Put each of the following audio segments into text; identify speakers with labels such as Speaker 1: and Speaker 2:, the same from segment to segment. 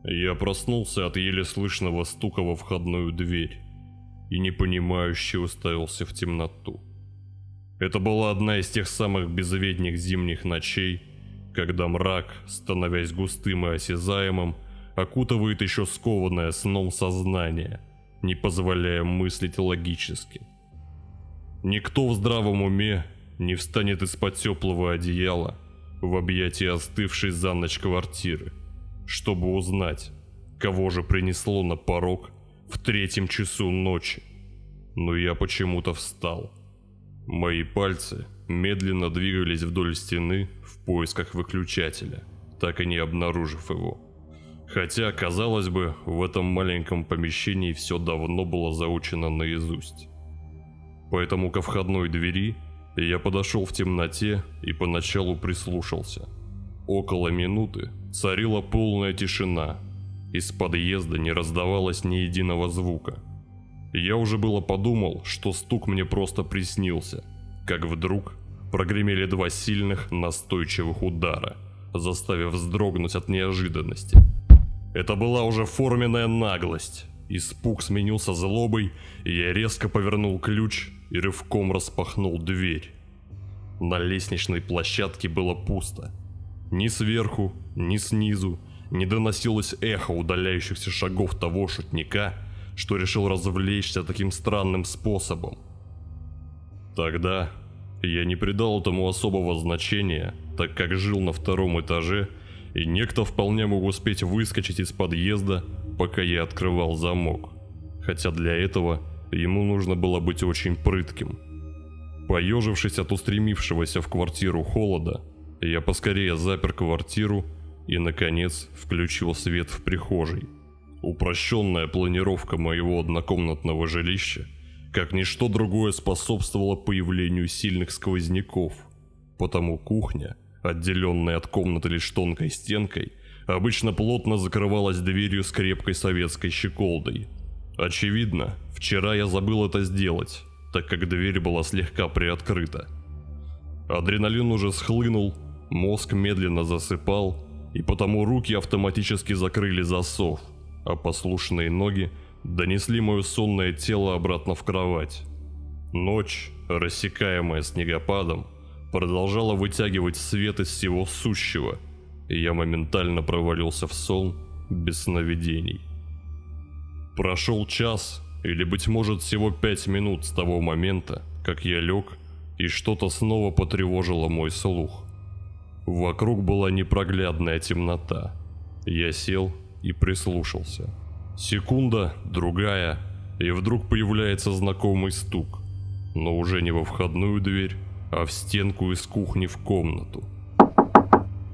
Speaker 1: Я проснулся от еле слышного стука во входную дверь и непонимающе уставился в темноту. Это была одна из тех самых безветных зимних ночей, когда мрак, становясь густым и осязаемым, окутывает еще скованное сном сознание, не позволяя мыслить логически. Никто в здравом уме не встанет из-под теплого одеяла в объятии остывшей за ночь квартиры, чтобы узнать, кого же принесло на порог в 3 часу ночи. Но я почему-то встал. Мои пальцы медленно двигались вдоль стены в поисках выключателя, так и не обнаружив его. Хотя, казалось бы, в этом маленьком помещении все давно было заучено наизусть. Поэтому ко входной двери я подошел в темноте и поначалу прислушался. Около минуты царила полная тишина. Из подъезда не раздавалось ни единого звука. Я уже было подумал, что стук мне просто приснился, как вдруг прогремели 2 сильных настойчивых удара, заставив вздрогнуть от неожиданности. Это была уже форменная наглость. Испуг сменился злобой, и я резко повернул ключ и рывком распахнул дверь. На лестничной площадке было пусто. Ни сверху, ни снизу не доносилось эхо удаляющихся шагов того шутника, что решил развлечься таким странным способом. Тогда я не придал этому особого значения, так как жил на 2-м этаже, и некто вполне мог успеть выскочить из подъезда, пока я открывал замок. Хотя для этого ему нужно было быть очень прытким. Поежившись от устремившегося в квартиру холода, я поскорее запер квартиру и, наконец, включил свет в прихожей. Упрощенная планировка моего однокомнатного жилища, как ничто другое, способствовала появлению сильных сквозняков, потому кухня, отделенная от комнаты лишь тонкой стенкой, обычно плотно закрывалась дверью с крепкой советской щеколдой. Очевидно, вчера я забыл это сделать, так как дверь была слегка приоткрыта. Адреналин уже схлынул, мозг медленно засыпал, и потому руки автоматически закрыли засов, а послушные ноги донесли мое сонное тело обратно в кровать. Ночь, рассекаемая снегопадом, продолжала вытягивать свет из всего сущего, и я моментально провалился в сон без сновидений. Прошел час, или, быть может, всего 5 минут с того момента, как я лег, и что-то снова потревожило мой слух. Вокруг была непроглядная темнота. Я сел и прислушался. Секунда, другая, и вдруг появляется знакомый стук, но уже не во входную дверь, а в стенку из кухни в комнату.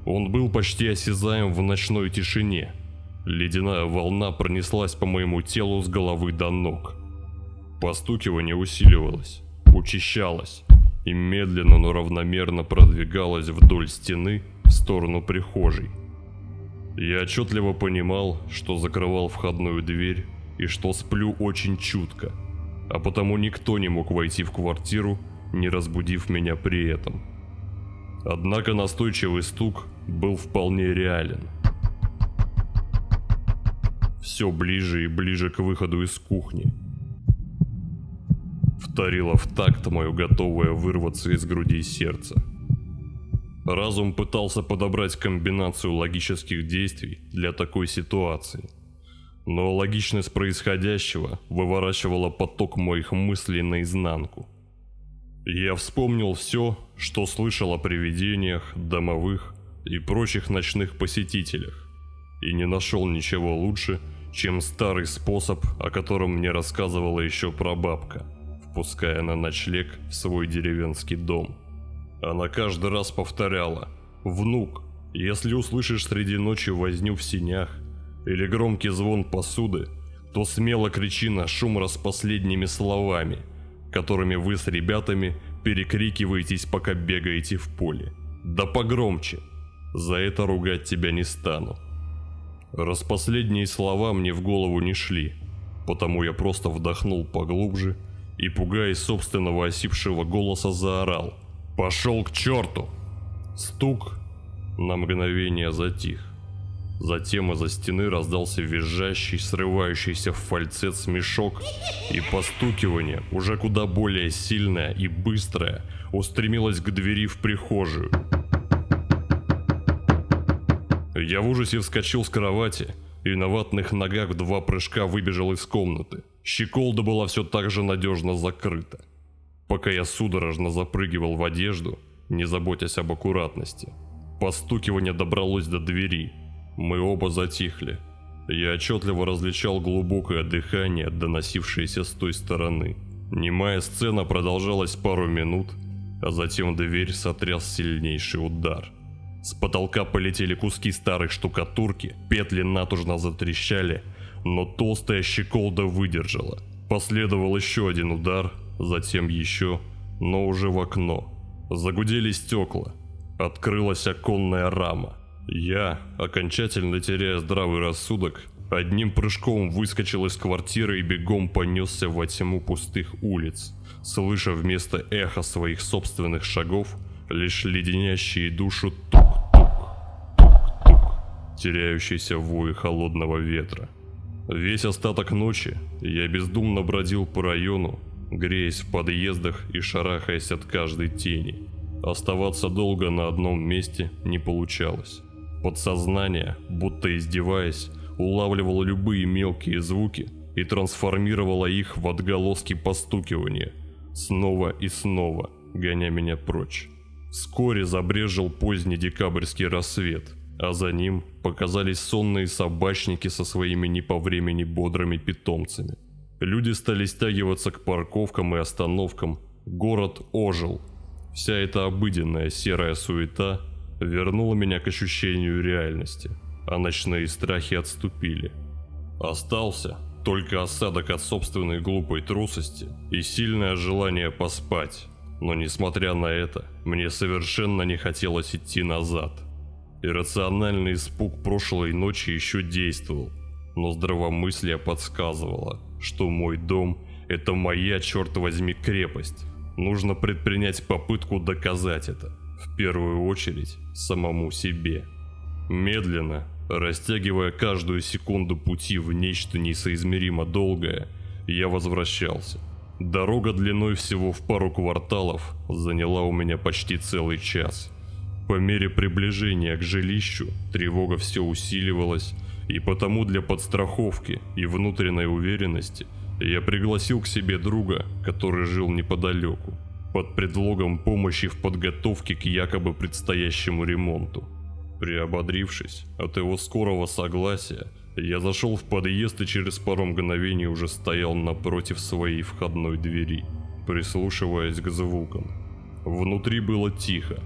Speaker 1: Он был почти осязаем в ночной тишине. Ледяная волна пронеслась по моему телу с головы до ног. Постукивание усиливалось, учащалось и медленно, но равномерно продвигалось вдоль стены в сторону прихожей. Я отчетливо понимал, что закрывал входную дверь и что сплю очень чутко, а потому никто не мог войти в квартиру, не разбудив меня при этом. Однако настойчивый стук был вполне реален. Все ближе и ближе к выходу из кухни. Вторило в такт мое готовое вырваться из груди сердце. Разум пытался подобрать комбинацию логических действий для такой ситуации, но логичность происходящего выворачивала поток моих мыслей наизнанку. Я вспомнил все, что слышал о привидениях, домовых и прочих ночных посетителях, и не нашел ничего лучше, чем старый способ, о котором мне рассказывала еще прабабка, впуская на ночлег в свой деревенский дом. Она каждый раз повторяла: «Внук, если услышишь среди ночи возню в сенях или громкий звон посуды, то смело кричи на шум распоследними словами, которыми вы с ребятами перекрикиваетесь, пока бегаете в поле. Да погромче, за это ругать тебя не стану». Распоследние слова мне в голову не шли, потому я просто вдохнул поглубже и, пугаясь собственного осипшего голоса, заорал: «Пошел к черту!» Стук на мгновение затих. Затем из-за стены раздался визжащий, срывающийся в фальцет смешок, и постукивание, уже куда более сильное и быстрое, устремилось к двери в прихожую. Я в ужасе вскочил с кровати и на ватных ногах в 2 прыжка выбежал из комнаты. Щеколда была все так же надежно закрыта. Пока я судорожно запрыгивал в одежду, не заботясь об аккуратности, постукивание добралось до двери. Мы оба затихли. Я отчетливо различал глубокое дыхание, доносившееся с той стороны. Немая сцена продолжалась пару минут, а затем дверь сотряс сильнейший удар. С потолка полетели куски старой штукатурки, петли натужно затрещали, но толстая щеколда выдержала. Последовал еще один удар, затем еще, но уже в окно. Загудели стекла. Открылась оконная рама. Я, окончательно теряя здравый рассудок, одним прыжком выскочил из квартиры и бегом понесся во тьму пустых улиц, слыша вместо эха своих собственных шагов лишь леденящие душу тук-тук, теряющийся в вое холодного ветра. Весь остаток ночи я бездумно бродил по району, греясь в подъездах и шарахаясь от каждой тени. Оставаться долго на одном месте не получалось. Подсознание, будто издеваясь, улавливало любые мелкие звуки и трансформировало их в отголоски постукивания, снова и снова, гоня меня прочь. Вскоре забрезжил поздний декабрьский рассвет, а за ним показались сонные собачники со своими не по времени бодрыми питомцами. Люди стали стягиваться к парковкам и остановкам, город ожил. Вся эта обыденная серая суета вернула меня к ощущению реальности, а ночные страхи отступили. Остался только осадок от собственной глупой трусости и сильное желание поспать, но несмотря на это, мне совершенно не хотелось идти назад. Иррациональный испуг прошлой ночи еще действовал, но здравомыслие подсказывало, что мой дом – это моя, черт возьми, крепость. Нужно предпринять попытку доказать это, в первую очередь, самому себе. Медленно, растягивая каждую секунду пути в нечто несоизмеримо долгое, я возвращался. Дорога длиной всего в пару кварталов заняла у меня почти целый час. По мере приближения к жилищу тревога все усиливалась, и потому для подстраховки и внутренней уверенности я пригласил к себе друга, который жил неподалеку, под предлогом помощи в подготовке к якобы предстоящему ремонту. Приободрившись от его скорого согласия, я зашел в подъезд и через пару мгновений уже стоял напротив своей входной двери, прислушиваясь к звукам. Внутри было тихо.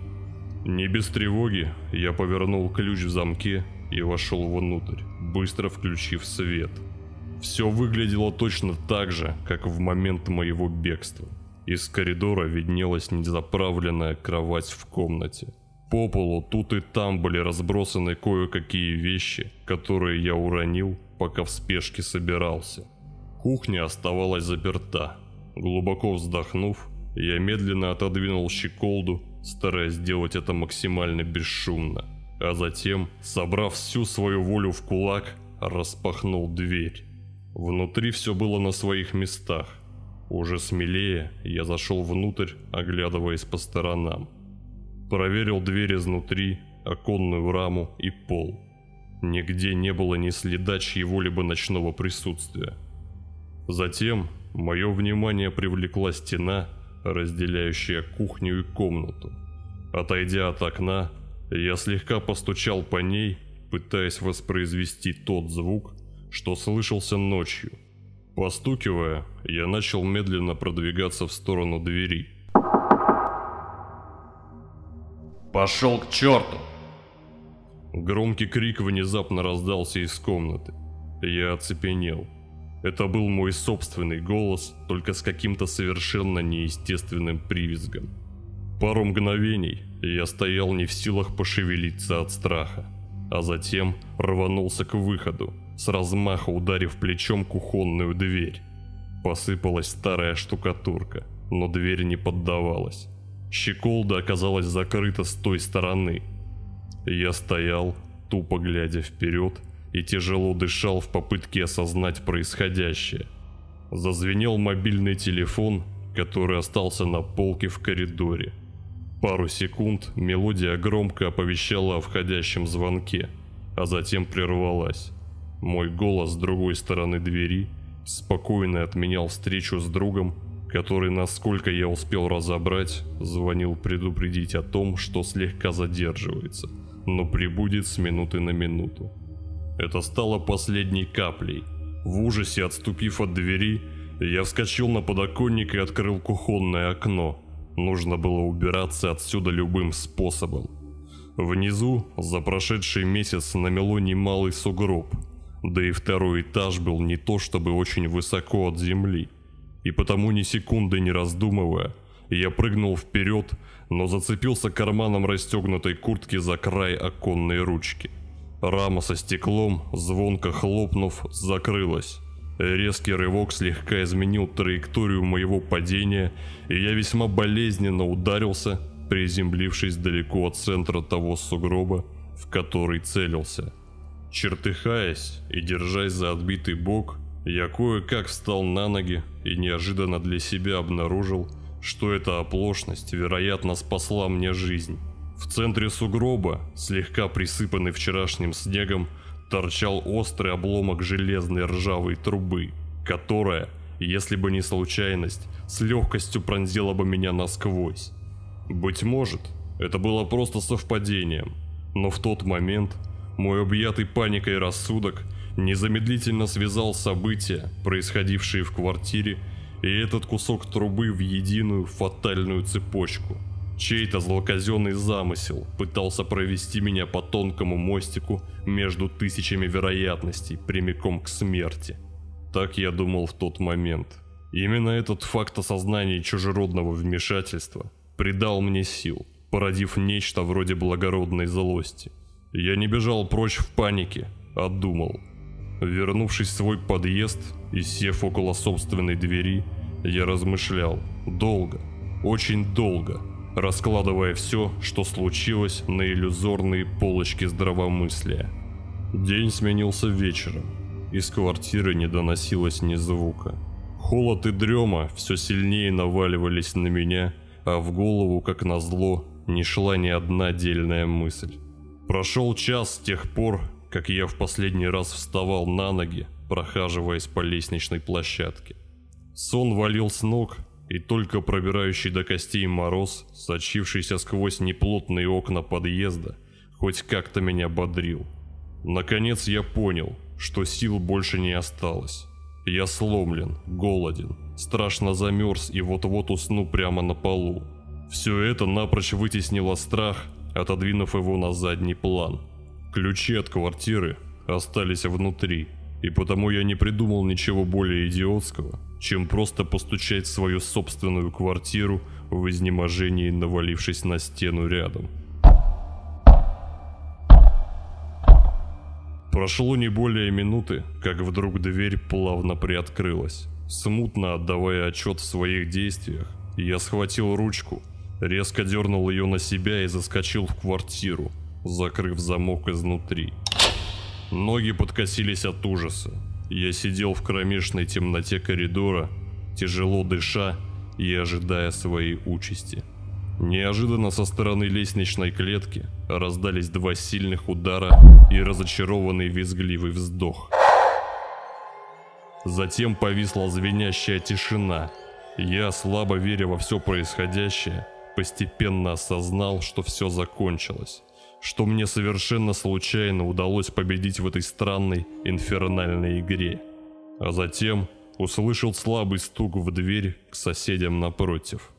Speaker 1: Не без тревоги я повернул ключ в замке и вошел внутрь, быстро включив свет. Все выглядело точно так же, как в момент моего бегства. Из коридора виднелась незаправленная кровать в комнате. По полу тут и там были разбросаны кое-какие вещи, которые я уронил, пока в спешке собирался. Кухня оставалась заперта. Глубоко вздохнув, я медленно отодвинул щеколду, стараясь сделать это максимально бесшумно. А затем, собрав всю свою волю в кулак, распахнул дверь. Внутри все было на своих местах. Уже смелее я зашел внутрь, оглядываясь по сторонам. Проверил дверь изнутри, оконную раму и пол. Нигде не было ни следа чьего-либо ночного присутствия. Затем мое внимание привлекла стена, разделяющая кухню и комнату. Отойдя от окна, я слегка постучал по ней, пытаясь воспроизвести тот звук, что слышался ночью. Постукивая, я начал медленно продвигаться в сторону двери.
Speaker 2: «Пошел к черту!»
Speaker 1: Громкий крик внезапно раздался из комнаты. Я оцепенел. Это был мой собственный голос, только с каким-то совершенно неестественным привизгом. Пару мгновений я стоял не в силах пошевелиться от страха, а затем рванулся к выходу, с размаха ударив плечом кухонную дверь. Посыпалась старая штукатурка, но дверь не поддавалась. Щеколда оказалась закрыта с той стороны. Я стоял, тупо глядя вперед, и тяжело дышал в попытке осознать происходящее. Зазвенел мобильный телефон, который остался на полке в коридоре. Пару секунд мелодия громко оповещала о входящем звонке, а затем прервалась. Мой голос с другой стороны двери спокойно отменял встречу с другом, который, насколько я успел разобрать, звонил предупредить о том, что слегка задерживается, но прибудет с минуты на минуту. Это стало последней каплей. В ужасе отступив от двери, я вскочил на подоконник и открыл кухонное окно. Нужно было убираться отсюда любым способом. Внизу за прошедший месяц намело немалый сугроб, да и второй этаж был не то чтобы очень высоко от земли. И потому ни секунды не раздумывая, я прыгнул вперед, но зацепился карманом расстегнутой куртки за край оконной ручки. Рама со стеклом, звонко хлопнув, закрылась. Резкий рывок слегка изменил траекторию моего падения, и я весьма болезненно ударился, приземлившись далеко от центра того сугроба, в который целился. Чертыхаясь и держась за отбитый бок, я кое-как встал на ноги и неожиданно для себя обнаружил, что эта оплошность, вероятно, спасла мне жизнь. В центре сугроба, слегка присыпанный вчерашним снегом, торчал острый обломок железной ржавой трубы, которая, если бы не случайность, с легкостью пронзила бы меня насквозь. Быть может, это было просто совпадением, но в тот момент мой объятый паникой рассудок незамедлительно связал события, происходившие в квартире, и этот кусок трубы в единую фатальную цепочку. Чей-то злоказенный замысел пытался провести меня по тонкому мостику между тысячами вероятностей прямиком к смерти. Так я думал в тот момент. Именно этот факт осознания чужеродного вмешательства придал мне сил, породив нечто вроде благородной злости. Я не бежал прочь в панике, а думал. Вернувшись в свой подъезд и сев около собственной двери, я размышлял долго, очень долго, раскладывая все, что случилось, на иллюзорные полочки здравомыслия. День сменился вечером. Из квартиры не доносилось ни звука. Холод и дрема все сильнее наваливались на меня, а в голову, как назло, не шла ни одна дельная мысль. Прошел час с тех пор, как я в последний раз вставал на ноги, прохаживаясь по лестничной площадке. Сон валил с ног, и только пробирающий до костей мороз, сочившийся сквозь неплотные окна подъезда, хоть как-то меня бодрил. Наконец я понял, что сил больше не осталось. Я сломлен, голоден, страшно замерз и вот-вот усну прямо на полу. Все это напрочь вытеснило страх, отодвинув его на задний план. Ключи от квартиры остались внутри, и потому я не придумал ничего более идиотского, чем просто постучать в свою собственную квартиру в изнеможении, навалившись на стену рядом. Прошло не более минуты, как вдруг дверь плавно приоткрылась. Смутно отдавая отчет в своих действиях, я схватил ручку, резко дернул ее на себя и заскочил в квартиру, закрыв замок изнутри. Ноги подкосились от ужаса. Я сидел в кромешной темноте коридора, тяжело дыша и ожидая своей участи. Неожиданно со стороны лестничной клетки раздались два сильных удара и разочарованный визгливый вздох. Затем повисла звенящая тишина. Я, слабо веря во все происходящее, постепенно осознал, что все закончилось, что мне совершенно случайно удалось победить в этой странной инфернальной игре. А затем услышал слабый стук в дверь к соседям напротив.